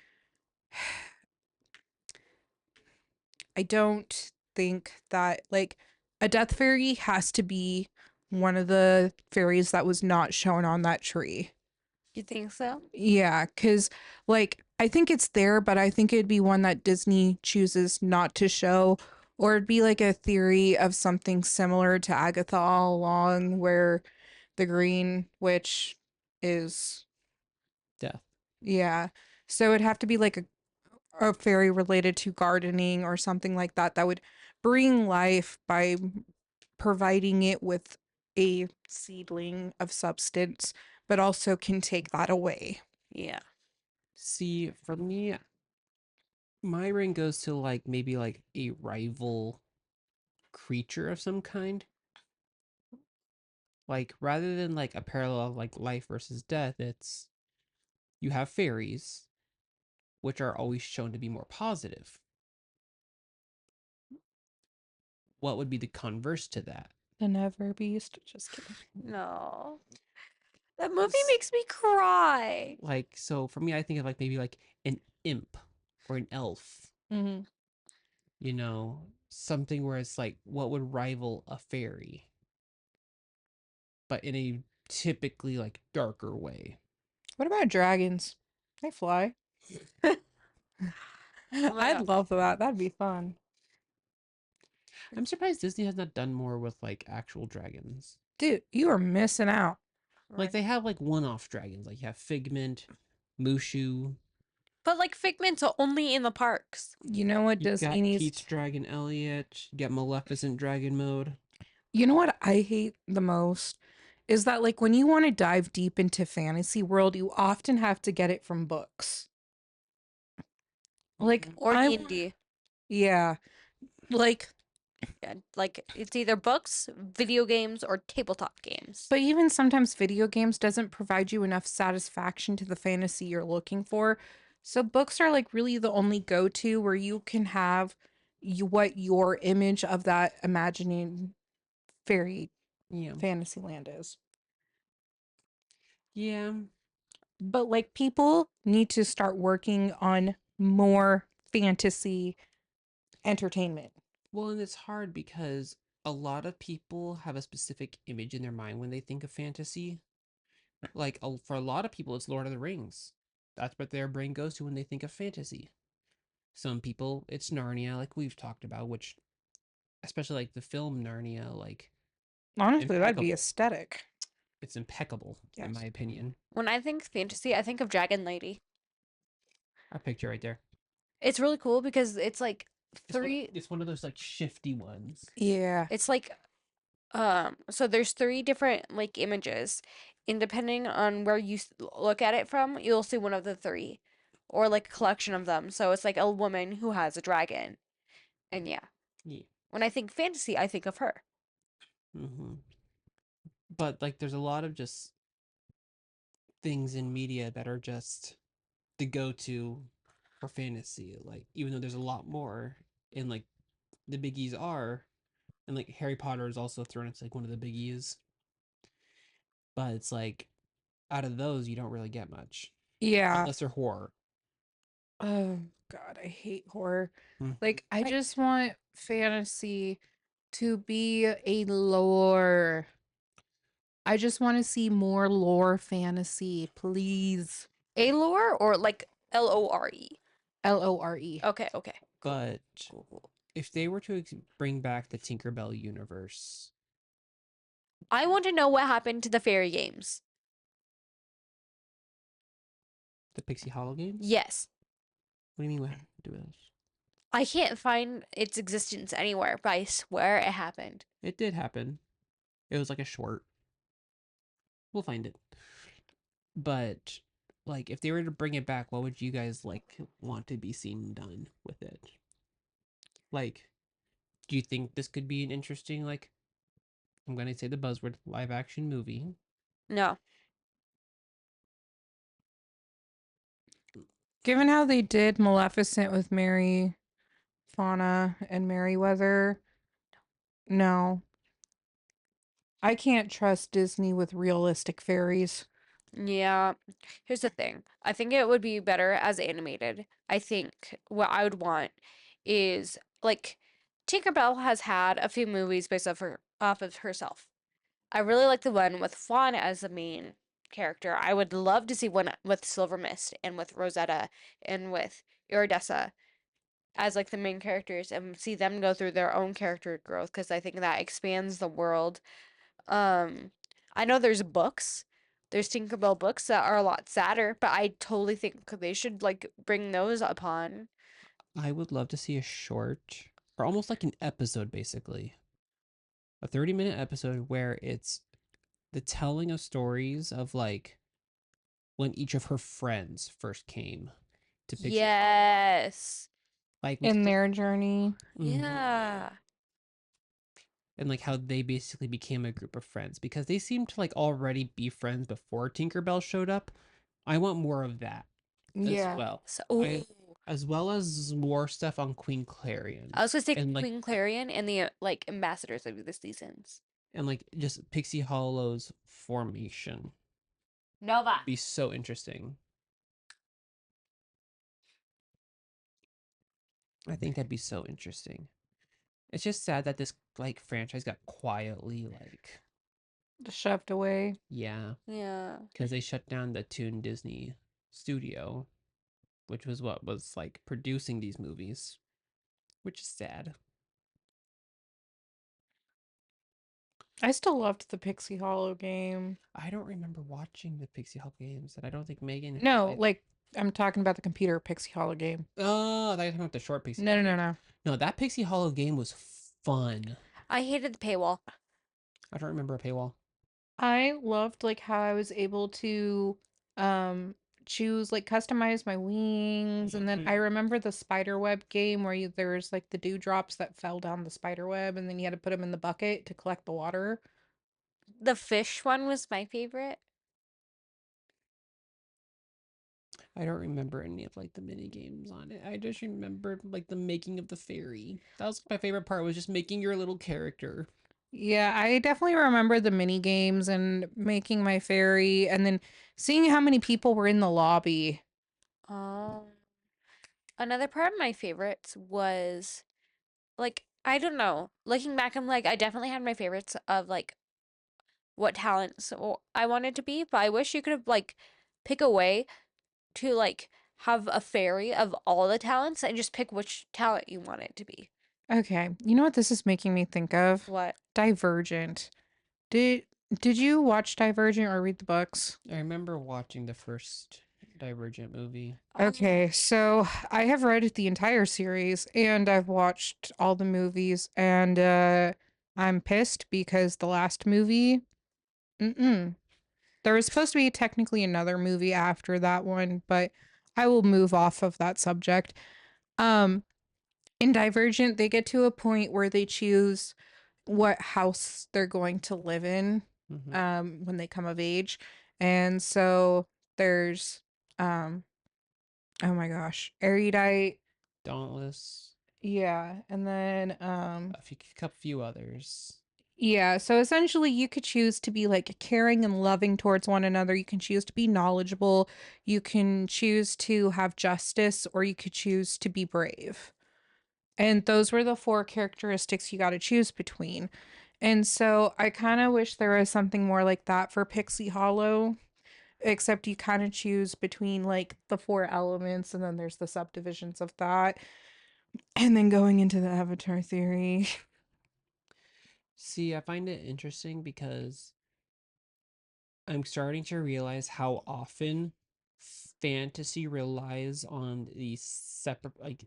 [SPEAKER 1] I don't think that like a death fairy has to be one of the fairies that was not shown on that tree.
[SPEAKER 2] You think so?
[SPEAKER 1] Yeah, cuz like I think it's there, but I think it'd be one that Disney chooses not to show or it'd be like a theory of something similar to Agatha All Along where the green witch is
[SPEAKER 3] Death.
[SPEAKER 1] yeah. So it'd have to be like a fairy related to gardening or something like that that would bring life by providing it with a seedling of substance, but also can take that away.
[SPEAKER 2] Yeah.
[SPEAKER 3] See, for me, my ring goes to like maybe like a rival creature of some kind. Like rather than like a parallel like life versus death, it's you have fairies, which are always shown to be more positive. What would be the converse to that?
[SPEAKER 1] The Never Beast. Just kidding.
[SPEAKER 2] No. That movie makes me cry.
[SPEAKER 3] Like, so for me, I think of like maybe like an imp or an elf,
[SPEAKER 1] Mm-hmm.
[SPEAKER 3] something where it's like what would rival a fairy? but in a typically like darker way.
[SPEAKER 1] What about dragons? They fly.
[SPEAKER 2] Oh my
[SPEAKER 1] I'd
[SPEAKER 2] god.
[SPEAKER 1] love that. That'd be fun.
[SPEAKER 3] I'm surprised Disney has not done more with like actual dragons.
[SPEAKER 1] Dude, you are missing out.
[SPEAKER 3] Like
[SPEAKER 2] Right.
[SPEAKER 3] they have like one-off dragons, like you have Figment, Mushu.
[SPEAKER 2] But like Figment's only in the parks.
[SPEAKER 1] You know what
[SPEAKER 3] You
[SPEAKER 1] Disney
[SPEAKER 3] got
[SPEAKER 1] needs?
[SPEAKER 3] Pete's Dragon Elliot. You got Maleficent Dragon mode.
[SPEAKER 1] You know what I hate the most? Is that like when you want to dive deep into fantasy world, you often have to get it from books. Like
[SPEAKER 2] Or
[SPEAKER 1] I
[SPEAKER 2] D&D.
[SPEAKER 1] yeah, like
[SPEAKER 2] Yeah, like it's either books, video games, or tabletop games.
[SPEAKER 1] but even sometimes video games doesn't provide you enough satisfaction to the fantasy you're looking for. So books are like really the only go-to where you can have what your image of that imagining fairy
[SPEAKER 3] Yeah.
[SPEAKER 1] fantasy land is.
[SPEAKER 3] Yeah.
[SPEAKER 1] But like people need to start working on more fantasy entertainment.
[SPEAKER 3] Well, and it's hard because a lot of people have a specific image in their mind when they think of fantasy. Like for a lot of people, it's Lord of the Rings. That's what their brain goes to when they think of fantasy. Some people, it's Narnia, like we've talked about, which, especially like the film Narnia, like
[SPEAKER 1] Honestly, that'd be
[SPEAKER 3] impeccable.
[SPEAKER 1] aesthetic.
[SPEAKER 3] It's impeccable, in
[SPEAKER 1] Yes.
[SPEAKER 3] my opinion.
[SPEAKER 2] When I think fantasy, I think of Dragon Lady.
[SPEAKER 3] I picture right there.
[SPEAKER 2] It's really cool because it's like three.
[SPEAKER 3] It's one of those like shifty ones.
[SPEAKER 1] Yeah.
[SPEAKER 2] It's like so there's three different like images, and depending on where you look at it from, you'll see one of the three, or like a collection of them. So it's like a woman who has a dragon, and yeah.
[SPEAKER 3] Yeah.
[SPEAKER 2] When I think fantasy, I think of her.
[SPEAKER 3] hmm But like, there's a lot of just things in media that are just the go-to for fantasy. Like, even though there's a lot more, and like the biggies are, and like Harry Potter is also thrown into like one of the biggies. But it's like out of those, you don't really get much
[SPEAKER 1] Yeah.
[SPEAKER 3] unless they're horror.
[SPEAKER 1] Oh God, I hate horror.
[SPEAKER 3] Mhm.
[SPEAKER 1] Like I
[SPEAKER 2] Right.
[SPEAKER 1] just want fantasy to be a lore. I just want to see more lore fantasy, please.
[SPEAKER 2] Alore or like Lore.
[SPEAKER 1] Lore.
[SPEAKER 2] Okay, okay. Cool.
[SPEAKER 3] But
[SPEAKER 2] Cool, cool.
[SPEAKER 3] if they were to bring back the Tinkerbell universe,
[SPEAKER 2] I want to know what happened to the fairy games.
[SPEAKER 3] the Pixie Hollow games,
[SPEAKER 2] Yes.
[SPEAKER 3] what do you mean? What happened to those?
[SPEAKER 2] I can't find its existence anywhere, but I swear it happened.
[SPEAKER 3] It did happen. It was like a short. We'll find it. But like, if they were to bring it back, what would you guys like want to be seen done with it? Like, do you think this could be an interesting, like, I'm gonna say the buzzword, live action movie?
[SPEAKER 2] No.
[SPEAKER 1] Given how they did Maleficent with Mary, Fauna, and Merryweather, no. I can't trust Disney with realistic fairies.
[SPEAKER 2] Yeah. Here's the thing. I think it would be better as animated. I think what I would want is like Tinkerbell has had a few movies based off of herself. I really like the one with Fawn as the main character. I would love to see one with Silver Mist and with Rosetta and with Iridessa as like the main characters and see them go through their own character growth because I think that expands the world. I know there's books. There's Tinkerbell books that are a lot sadder, but I totally think they should like bring those upon.
[SPEAKER 3] I would love to see a short, or almost like an episode, basically. A 30-minute episode where it's the telling of stories of like when each of her friends first came to Pixie Hollow.
[SPEAKER 2] Yes.
[SPEAKER 3] Like,
[SPEAKER 1] In their journey.
[SPEAKER 2] Yeah.
[SPEAKER 3] and like how they basically became a group of friends because they seemed to like already be friends before Tinkerbell showed up. I want more of that as
[SPEAKER 1] Yeah.
[SPEAKER 3] well.
[SPEAKER 2] So,
[SPEAKER 3] I as well as more stuff on Queen Clarion
[SPEAKER 2] I was gonna say
[SPEAKER 3] and like
[SPEAKER 2] Queen Clarion and the like ambassadors of the seasons.
[SPEAKER 3] just Pixie Hollow's formation.
[SPEAKER 2] Nova.
[SPEAKER 3] Be so interesting. I think that'd be so interesting. It's just sad that this like franchise got quietly like
[SPEAKER 1] Shoved away.
[SPEAKER 3] Yeah,
[SPEAKER 2] Yeah.
[SPEAKER 3] because they shut down the Toon Disney studio, which was what was like producing these movies, which is sad.
[SPEAKER 1] I still loved the Pixie Hollow game.
[SPEAKER 3] I don't remember watching the Pixie Hollow games, and I don't think Megan has.
[SPEAKER 1] No, like I'm talking about the computer Pixie Hollow game.
[SPEAKER 3] Oh, I thought you were talking about the short Pixie
[SPEAKER 1] No,
[SPEAKER 3] Hollow
[SPEAKER 1] no, no,
[SPEAKER 3] game.
[SPEAKER 1] no.
[SPEAKER 3] No, that Pixie Hollow game was fun.
[SPEAKER 2] I hated the paywall.
[SPEAKER 3] I don't remember a paywall.
[SPEAKER 1] I loved like how I was able to um choose like customize my wings, and then I remember the spider web game where there's like the dewdrops that fell down the spider web and then you had to put them in the bucket to collect the water.
[SPEAKER 2] The fish one was my favorite.
[SPEAKER 3] I don't remember any of like the mini games on it. I just remember like the making of the fairy. That was my favorite part, was just making your little character.
[SPEAKER 1] Yeah, I definitely remember the mini games and making my fairy and then seeing how many people were in the lobby.
[SPEAKER 2] Oh. Another part of my favorites was like, I don't know. Looking back, I'm like, I definitely had my favorites of like what talents I wanted to be, but I wish you could have like pick a way to like have a fairy of all the talents and just pick which talent you want it to be.
[SPEAKER 1] Okay, you know what this is making me think of?
[SPEAKER 2] What?
[SPEAKER 1] Divergent. Did did you watch Divergent or read the books?
[SPEAKER 3] I remember watching the first Divergent movie.
[SPEAKER 1] Okay, so I have read the entire series and I've watched all the movies and I'm pissed because the last movie, mm-mm. There was supposed to be technically another movie after that one, but I will move off of that subject. Um in Divergent, they get to a point where they choose what house they're going to live in
[SPEAKER 3] Mm-hmm.
[SPEAKER 1] when they come of age. And so there's um oh my gosh, erudite.
[SPEAKER 3] Dauntless,
[SPEAKER 1] Yeah, and then
[SPEAKER 3] a few others.
[SPEAKER 1] yeah, so essentially you could choose to be like caring and loving towards one another. You can choose to be knowledgeable, you can choose to have justice, or you could choose to be brave. And those were the four characteristics you got to choose between. And so I kind of wish there was something more like that for Pixie Hollow, except you kind of choose between like the four elements and then there's the subdivisions of that. And then going into the Avatar theory.
[SPEAKER 3] See, I find it interesting because I'm starting to realize how often fantasy relies on these separate, like,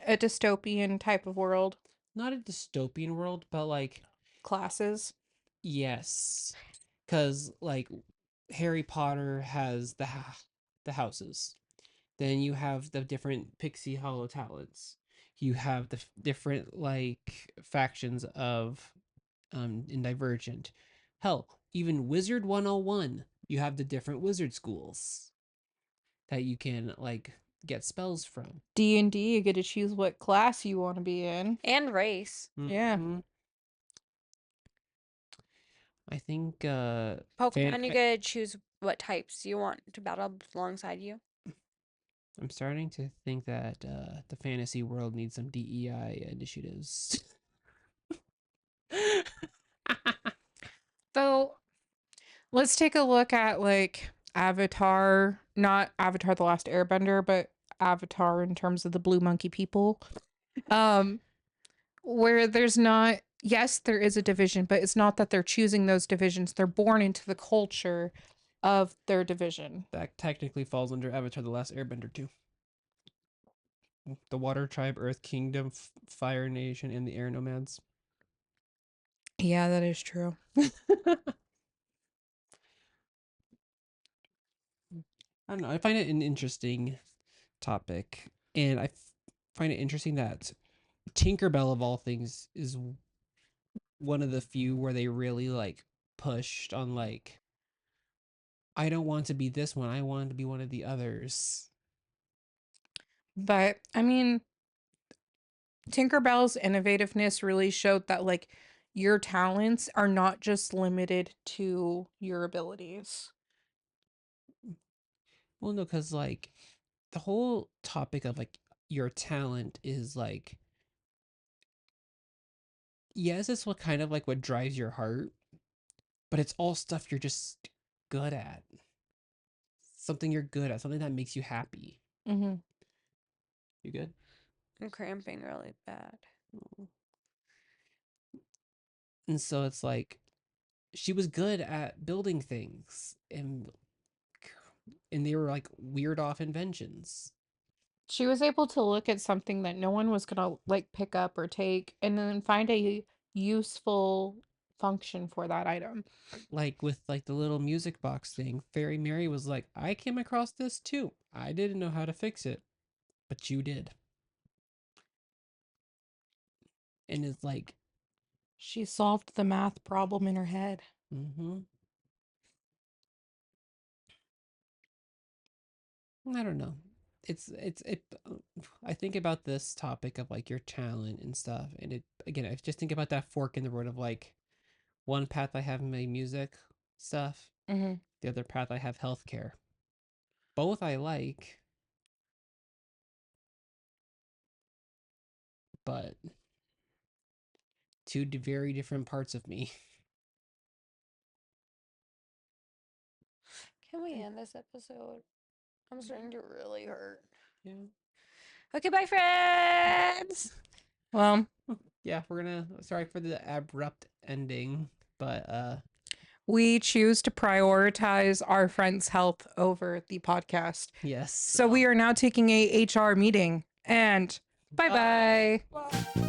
[SPEAKER 1] A dystopian type of world,
[SPEAKER 3] not a dystopian world, but like,
[SPEAKER 1] classes.
[SPEAKER 3] yes, because like Harry Potter has the houses. Then you have the different Pixie Hollow talents. You have the different like factions of in Divergent. Hell, even Wizard 101, you have the different wizard schools that you can like get spells from.
[SPEAKER 1] D&D, you get to choose what class you want to be in.
[SPEAKER 2] And race.
[SPEAKER 1] Yeah.
[SPEAKER 3] Mhm. I think
[SPEAKER 2] Pokemon, you gotta choose what types you want to battle alongside you.
[SPEAKER 3] I'm starting to think that the fantasy world needs some DEI initiatives.
[SPEAKER 1] So let's take a look at like Avatar, not Avatar the Last Airbender, but Avatar in terms of the blue monkey people. Um where there's not, yes, there is a division, but it's not that they're choosing those divisions. They're born into the culture of their division.
[SPEAKER 3] That technically falls under Avatar: The Last Airbender too. The Water Tribe, Earth Kingdom, Fire Nation, and the Air Nomads.
[SPEAKER 1] Yeah, that is true.
[SPEAKER 3] I don't know. I find it an interesting topic, and find it interesting that Tinkerbell of all things is one of the few where they really like pushed on like, I don't want to be this one. I want to be one of the others.
[SPEAKER 1] But I mean, Tinkerbell's innovativeness really showed that like your talents are not just limited to your abilities.
[SPEAKER 3] Well, no, because like the whole topic of like your talent is like, yes, it's what kind of like what drives your heart, but it's all stuff you're just good at. Something you're good at, something that makes you happy.
[SPEAKER 1] Mm-hmm.
[SPEAKER 3] You good?
[SPEAKER 2] I'm cramping really bad.
[SPEAKER 3] And so it's like she was good at building things, and they were like weird off inventions.
[SPEAKER 1] She was able to look at something that no one was gonna like pick up or take, and then find a useful function for that item.
[SPEAKER 3] Like with like the little music box thing, Fairy Mary was like, I came across this too. I didn't know how to fix it, but you did. And it's like,
[SPEAKER 1] She solved the math problem in her head.
[SPEAKER 3] I don't know. I think about this topic of like your talent and stuff, and it again, I just think about that fork in the road of like one path I have my music stuff,
[SPEAKER 1] Mm-hmm.
[SPEAKER 3] the other path I have healthcare. Both I like, but two very different parts of me.
[SPEAKER 2] Can we end this episode? I'm starting to really hurt.
[SPEAKER 3] Yeah.
[SPEAKER 2] Okay, bye, friends.
[SPEAKER 1] Well,
[SPEAKER 3] Yeah, we're gonna sorry for the abrupt ending, but
[SPEAKER 1] we choose to prioritize our friend's health over the podcast.
[SPEAKER 3] yes.
[SPEAKER 1] So we are now taking a HR meeting. And bye-bye.
[SPEAKER 2] Bye.